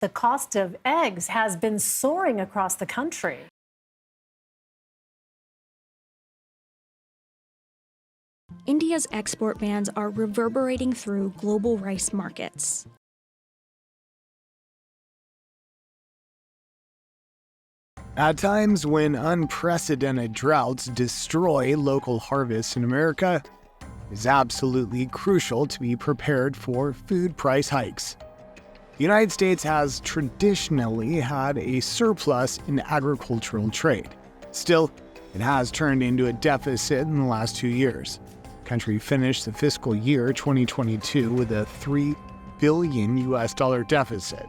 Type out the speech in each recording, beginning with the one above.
The cost of eggs has been soaring across the country. India's export bans are reverberating through global rice markets. At times when unprecedented droughts destroy local harvests in America, it is absolutely crucial to be prepared for food price hikes. The United States has traditionally had a surplus in agricultural trade. Still, it has turned into a deficit in the last 2 years. The country finished the fiscal year 2022 with a $3 billion deficit.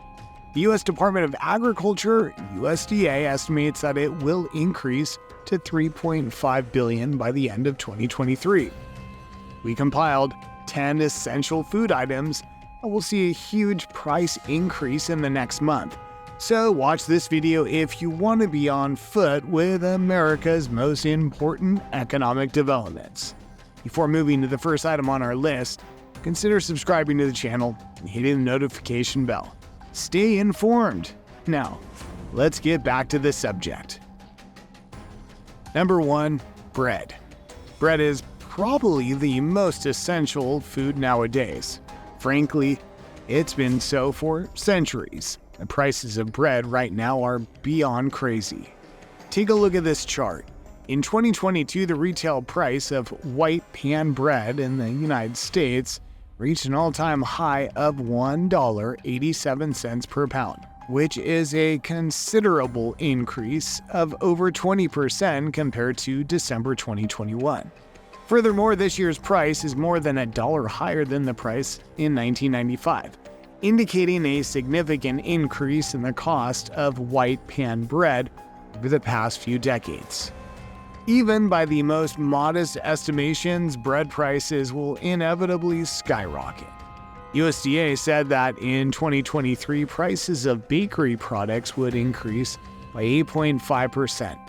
The U.S. Department of Agriculture, USDA, estimates that it will increase to $3.5 billion by the end of 2023. We compiled 10 essential food items and we'll see a huge price increase in the next month. So watch this video if you want to be on foot with America's most important economic developments. Before moving to the first item on our list, consider subscribing to the channel and hitting the notification bell. Stay informed. Now, let's get back to the subject. Number 1, bread. Bread is probably the most essential food nowadays. Frankly, it's been so for centuries. The prices of bread right now are beyond crazy. Take a look at this chart. In 2022, the retail price of white pan bread in the United States reached an all-time high of $1.87 per pound, which is a considerable increase of over 20% compared to December 2021. Furthermore, this year's price is more than $1 higher than the price in 1995, indicating a significant increase in the cost of white pan bread over the past few decades. Even by the most modest estimations, bread prices will inevitably skyrocket. USDA said that in 2023, prices of bakery products would increase by 8.5%.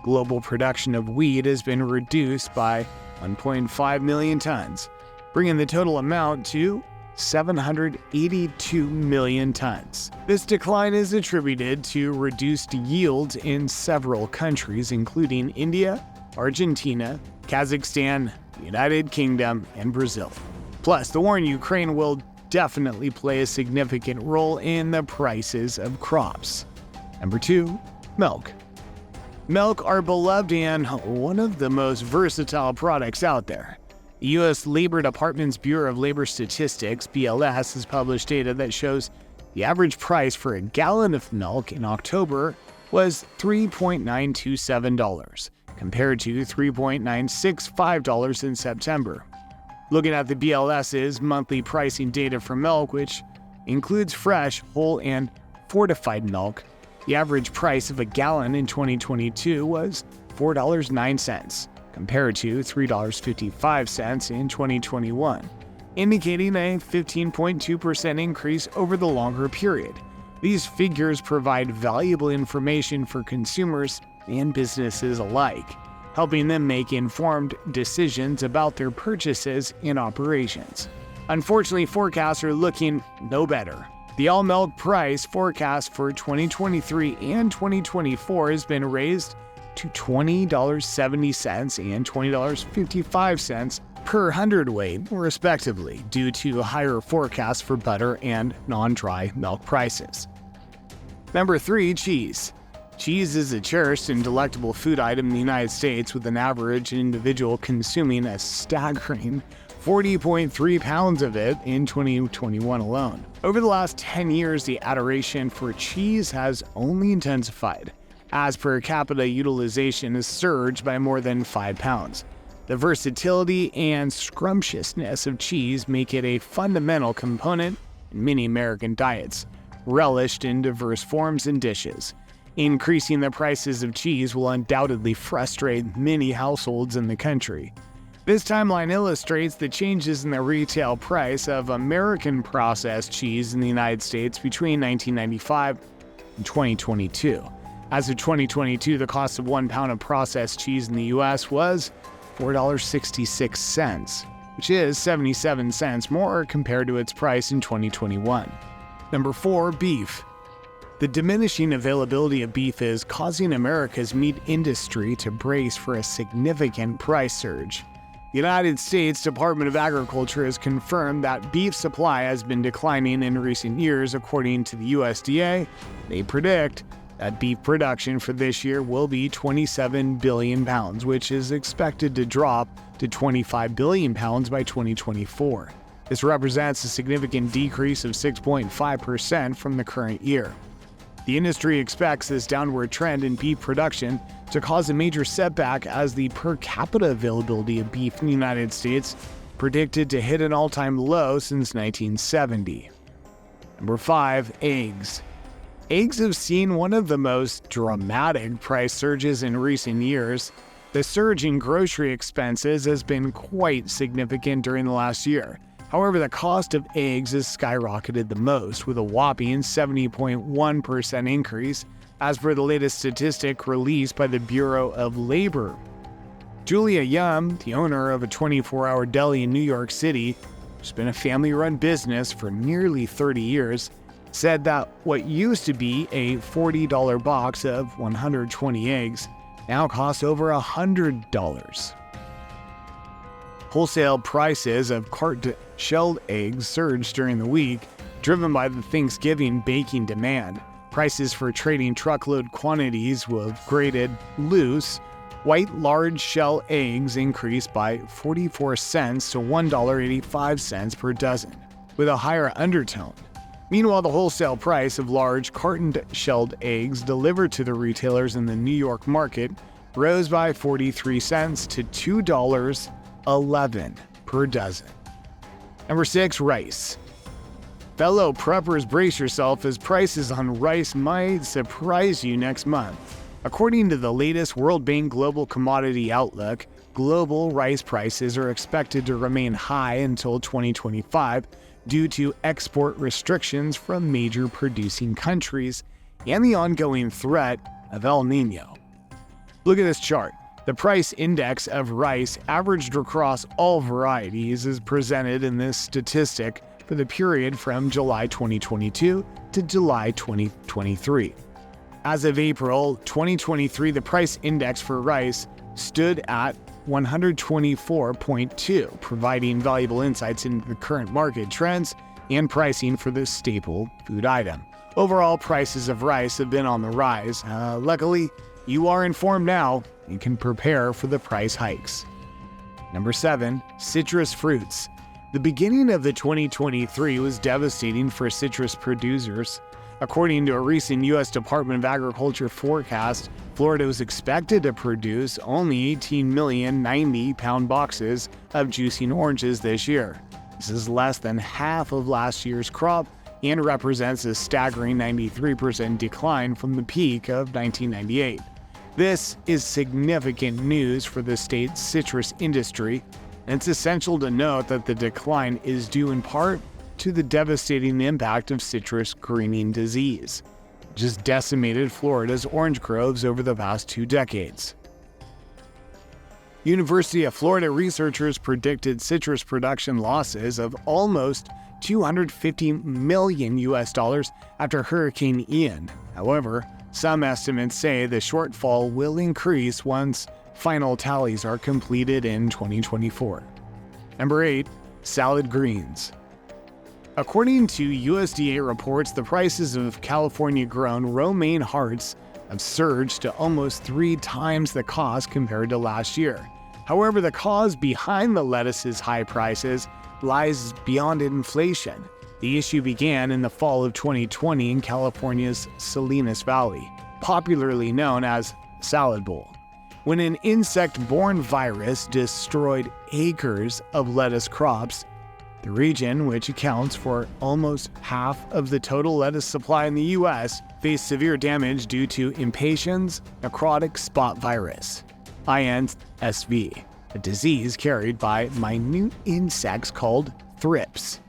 Global production of wheat has been reduced by 1.5 million tons, bringing the total amount to 782 million tons. This decline is attributed to reduced yields in several countries, including India, Argentina, Kazakhstan, the United Kingdom, and Brazil. Plus, the war in Ukraine will definitely play a significant role in the prices of crops. Number 2, milk. Milk are beloved and one of the most versatile products out there. The U.S. Labor Department's Bureau of Labor Statistics, BLS, has published data that shows the average price for a gallon of milk in October was $3.927, compared to $3.965 in September. Looking at the BLS's monthly pricing data for milk, which includes fresh, whole, and fortified milk, the average price of a gallon in 2022 was $4.09. compared to $3.55 in 2021, indicating a 15.2% increase over the longer period. These figures provide valuable information for consumers and businesses alike, helping them make informed decisions about their purchases and operations. Unfortunately, forecasts are looking no better. The all-milk price forecast for 2023 and 2024 has been raised to $20.70 and $20.55 per hundredweight, respectively, due to higher forecasts for butter and non-dry milk prices. Number 3, cheese. Cheese is a cherished and delectable food item in the United States, with an average individual consuming a staggering 40.3 pounds of it in 2021 alone. Over the last 10 years, the adoration for cheese has only intensified, as per capita utilization has surged by more than 5 pounds. The versatility and scrumptiousness of cheese make it a fundamental component in many American diets, relished in diverse forms and dishes. Increasing the prices of cheese will undoubtedly frustrate many households in the country. This timeline illustrates the changes in the retail price of American processed cheese in the United States between 1995 and 2022. As of 2022, the cost of 1 pound of processed cheese in the U.S. was $4.66, which is 77 cents more compared to its price in 2021. Number 4, beef. The diminishing availability of beef is causing America's meat industry to brace for a significant price surge. The United States Department of Agriculture has confirmed that beef supply has been declining in recent years. According to the USDA, they predict that beef production for this year will be 27 billion pounds, which is expected to drop to 25 billion pounds by 2024. This represents a significant decrease of 6.5% from the current year. The industry expects this downward trend in beef production to cause a major setback as the per capita availability of beef in the United States predicted to hit an all-time low since 1970. Number 5. Eggs. Eggs have seen one of the most dramatic price surges in recent years. The surge in grocery expenses has been quite significant during the last year. However, the cost of eggs has skyrocketed the most, with a whopping 70.1% increase, as per the latest statistic released by the Bureau of Labor. Julia Yum, the owner of a 24-hour deli in New York City, which has been a family-run business for nearly 30 years, said that what used to be a $40 box of 120 eggs now costs over $100. Wholesale prices of carton-shelled eggs surged during the week, driven by the Thanksgiving baking demand. Prices for trading truckload quantities of graded, loose, white large shell eggs increased by 44 cents to $1.85 per dozen, with a higher undertone. Meanwhile, the wholesale price of large carton-shelled eggs delivered to the retailers in the New York market rose by 43 cents to $2.11 per dozen. Number 6. Rice. Fellow preppers, brace yourself as prices on rice might surprise you next month. According to the latest World Bank Global Commodity Outlook, global rice prices are expected to remain high until 2025 due to export restrictions from major producing countries and the ongoing threat of El Niño. Look at this chart. The price index of rice averaged across all varieties is presented in this statistic for the period from July 2022 to July 2023. As of April 2023, the price index for rice stood at 124.2, providing valuable insights into the current market trends and pricing for this staple food item. Overall, prices of rice have been on the rise. Luckily, you are informed now and can prepare for the price hikes. Number 7. Citrus fruits. The beginning of the 2023 was devastating for citrus producers. According to a recent U.S. Department of Agriculture forecast, Florida was expected to produce only 18 million 90-pound boxes of juicing oranges this year. This is less than half of last year's crop and represents a staggering 93% decline from the peak of 1998. This is significant news for the state's citrus industry, and it's essential to note that the decline is due in part to the devastating impact of citrus greening disease, which has decimated Florida's orange groves over the past 2 decades. University of Florida researchers predicted citrus production losses of almost $250 million after Hurricane Ian. However, some estimates say the shortfall will increase once final tallies are completed in 2024. Number 8. Salad greens. According to USDA reports, the prices of California-grown romaine hearts have surged to almost 3 times the cost compared to last year. However, the cause behind the lettuce's high prices lies beyond inflation. The issue began in the fall of 2020 in California's Salinas Valley, popularly known as Salad Bowl, when an insect-borne virus destroyed acres of lettuce crops. The region, which accounts for almost half of the total lettuce supply in the U.S., faced severe damage due to impatiens necrotic spot virus, INSV, a disease carried by minute insects called thrips.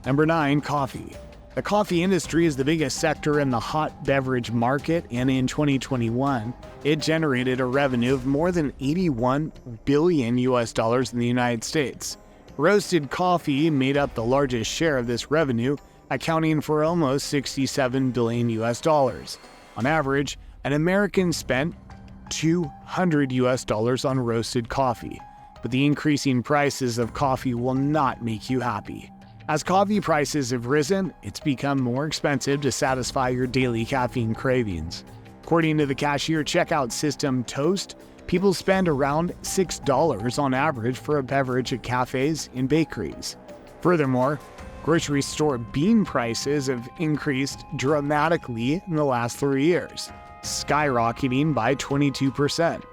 Number 9. Coffee. The coffee industry is the biggest sector in the hot beverage market, and in 2021, it generated a revenue of more than $81 billion in the United States. Roasted coffee made up the largest share of this revenue, accounting for almost 67 billion US dollars. On average, an American spent $200 US on roasted coffee, but the increasing prices of coffee will not make you happy. As coffee prices have risen, it's become more expensive to satisfy your daily caffeine cravings. According to the cashier checkout system Toast, people spend around $6 on average for a beverage at cafes and bakeries. Furthermore, grocery store bean prices have increased dramatically in the last 3 years, skyrocketing by 22%.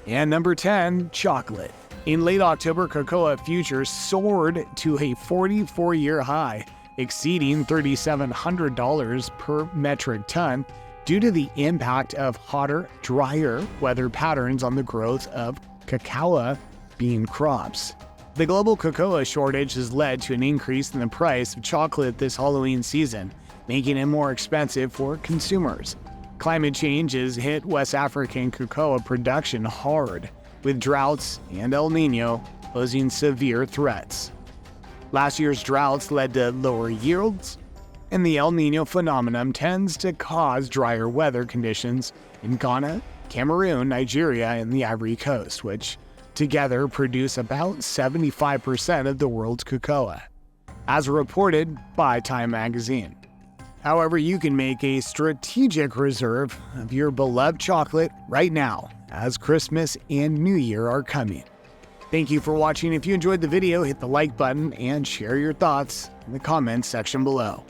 And number 10, chocolate. In late October, cocoa futures soared to a 44-year high, exceeding $3,700 per metric ton due to the impact of hotter, drier weather patterns on the growth of cacao bean crops. The global cocoa shortage has led to an increase in the price of chocolate this Halloween season, making it more expensive for consumers. Climate change has hit West African cocoa production hard, with droughts and El Niño posing severe threats. Last year's droughts led to lower yields, and the El Niño phenomenon tends to cause drier weather conditions in Ghana, Cameroon, Nigeria, and the Ivory Coast, which together produce about 75% of the world's cocoa, as reported by Time magazine. However, you can make a strategic reserve of your beloved chocolate right now, as Christmas and New Year are coming. Thank you for watching. If you enjoyed the video, hit the like button and share your thoughts in the comments section below.